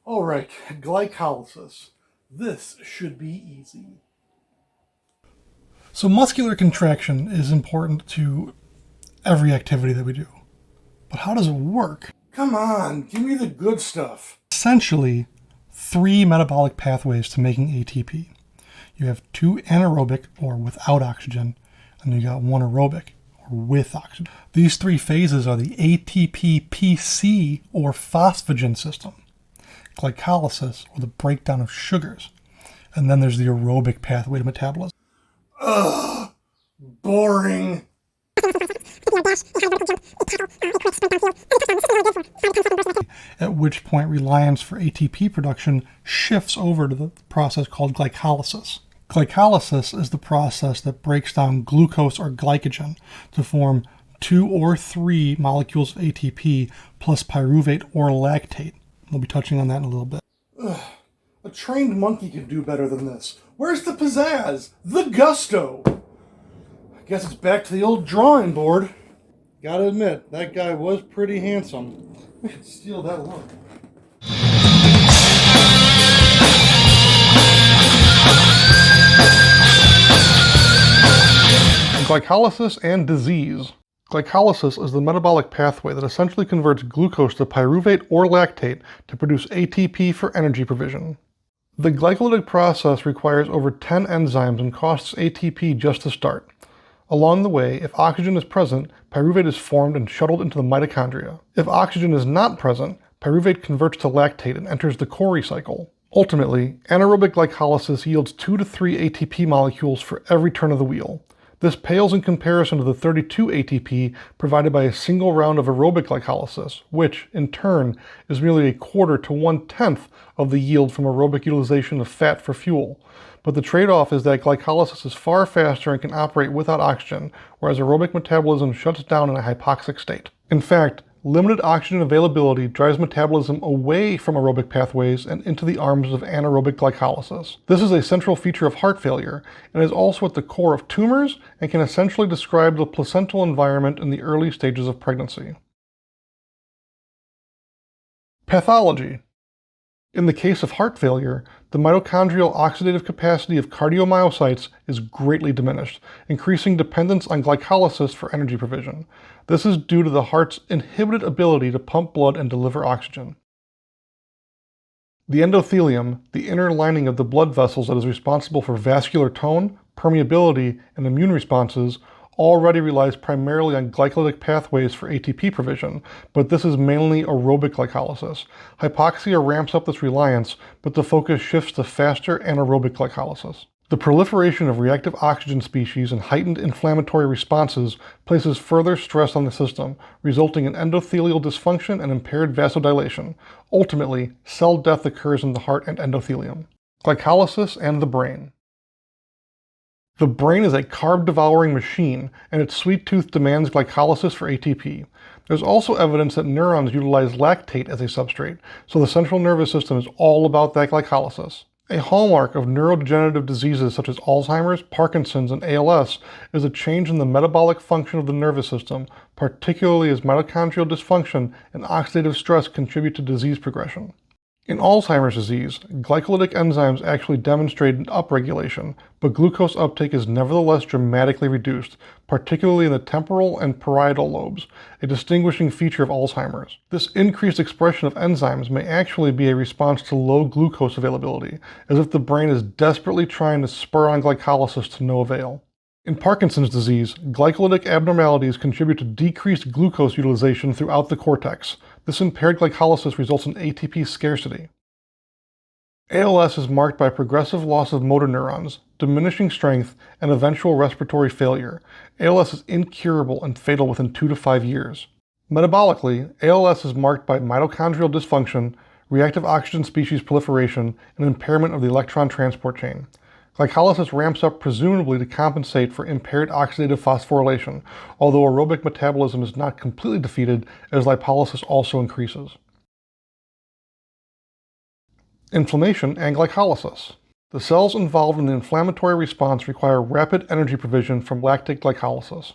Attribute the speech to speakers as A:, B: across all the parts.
A: All right, glycolysis. This should be easy.
B: So muscular contraction is important to every activity that we do. But how does it work?
A: Come on, give me the good stuff.
B: Essentially, three metabolic pathways to making ATP. You have two anaerobic, or without oxygen, and you got one aerobic, or with oxygen. These three phases are the ATP-PC, or phosphagen system, glycolysis, or the breakdown of sugars, and then there's the aerobic pathway to metabolism.
A: Ugh, boring.
B: At which point reliance for ATP production shifts over to the process called glycolysis. Glycolysis is the process that breaks down glucose or glycogen to form 2 or 3 molecules of ATP plus pyruvate or lactate. We'll be touching on that in a little bit.
A: Ugh, a trained monkey can do better than this. Where's the pizzazz? The gusto? I guess it's back to the old drawing board. Gotta admit, that guy was pretty handsome. We should steal that look.
B: Glycolysis and disease. Glycolysis is the metabolic pathway that essentially converts glucose to pyruvate or lactate to produce ATP for energy provision. The glycolytic process requires over 10 enzymes and costs ATP just to start. Along the way, if oxygen is present, pyruvate is formed and shuttled into the mitochondria. If oxygen is not present, pyruvate converts to lactate and enters the Cori cycle. Ultimately, anaerobic glycolysis yields 2 to 3 ATP molecules for every turn of the wheel. This pales in comparison to the 32 ATP provided by a single round of aerobic glycolysis, which, in turn, is merely a quarter to 1/10 of the yield from aerobic utilization of fat for fuel. But the trade-off is that glycolysis is far faster and can operate without oxygen, whereas aerobic metabolism shuts down in a hypoxic state. In fact, limited oxygen availability drives metabolism away from aerobic pathways and into the arms of anaerobic glycolysis. This is a central feature of heart failure and is also at the core of tumors and can essentially describe the placental environment in the early stages of pregnancy. Pathology. In the case of heart failure, the mitochondrial oxidative capacity of cardiomyocytes is greatly diminished, increasing dependence on glycolysis for energy provision. This is due to the heart's inhibited ability to pump blood and deliver oxygen. The endothelium, the inner lining of the blood vessels that is responsible for vascular tone, permeability, and immune responses, already relies primarily on glycolytic pathways for ATP provision, but this is mainly aerobic glycolysis. Hypoxia ramps up this reliance, but the focus shifts to faster anaerobic glycolysis. The proliferation of reactive oxygen species and heightened inflammatory responses places further stress on the system, resulting in endothelial dysfunction and impaired vasodilation. Ultimately, cell death occurs in the heart and endothelium. Glycolysis and the brain. The brain is a carb-devouring machine, and its sweet tooth demands glycolysis for ATP. There's also evidence that neurons utilize lactate as a substrate, so the central nervous system is all about that glycolysis. A hallmark of neurodegenerative diseases such as Alzheimer's, Parkinson's, and ALS is a change in the metabolic function of the nervous system, particularly as mitochondrial dysfunction and oxidative stress contribute to disease progression. In Alzheimer's disease, glycolytic enzymes actually demonstrate an upregulation, but glucose uptake is nevertheless dramatically reduced, particularly in the temporal and parietal lobes, a distinguishing feature of Alzheimer's. This increased expression of enzymes may actually be a response to low glucose availability, as if the brain is desperately trying to spur on glycolysis to no avail. In Parkinson's disease, glycolytic abnormalities contribute to decreased glucose utilization throughout the cortex. This impaired glycolysis results in ATP scarcity. ALS is marked by progressive loss of motor neurons, diminishing strength, and eventual respiratory failure. ALS is incurable and fatal within 2 to 5 years. Metabolically, ALS is marked by mitochondrial dysfunction, reactive oxygen species proliferation, and impairment of the electron transport chain. Glycolysis ramps up presumably to compensate for impaired oxidative phosphorylation, although aerobic metabolism is not completely defeated as lipolysis also increases. Inflammation and glycolysis. The cells involved in the inflammatory response require rapid energy provision from lactic glycolysis.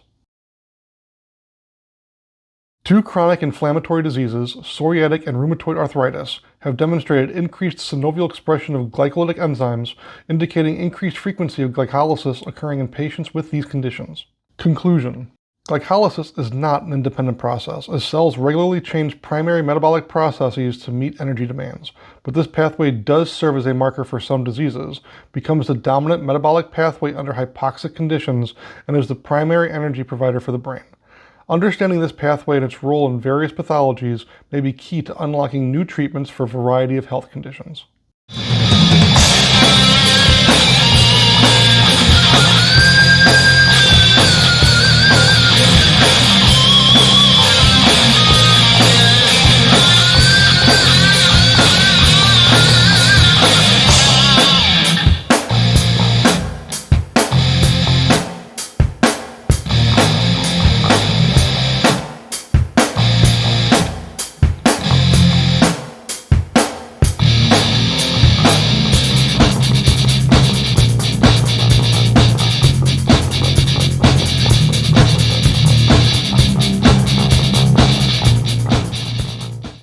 B: Two chronic inflammatory diseases, psoriatic and rheumatoid arthritis, have demonstrated increased synovial expression of glycolytic enzymes, indicating increased frequency of glycolysis occurring in patients with these conditions. Conclusion. Glycolysis is not an independent process, as cells regularly change primary metabolic processes to meet energy demands, but this pathway does serve as a marker for some diseases, becomes the dominant metabolic pathway under hypoxic conditions, and is the primary energy provider for the brain. Understanding this pathway and its role in various pathologies may be key to unlocking new treatments for a variety of health conditions.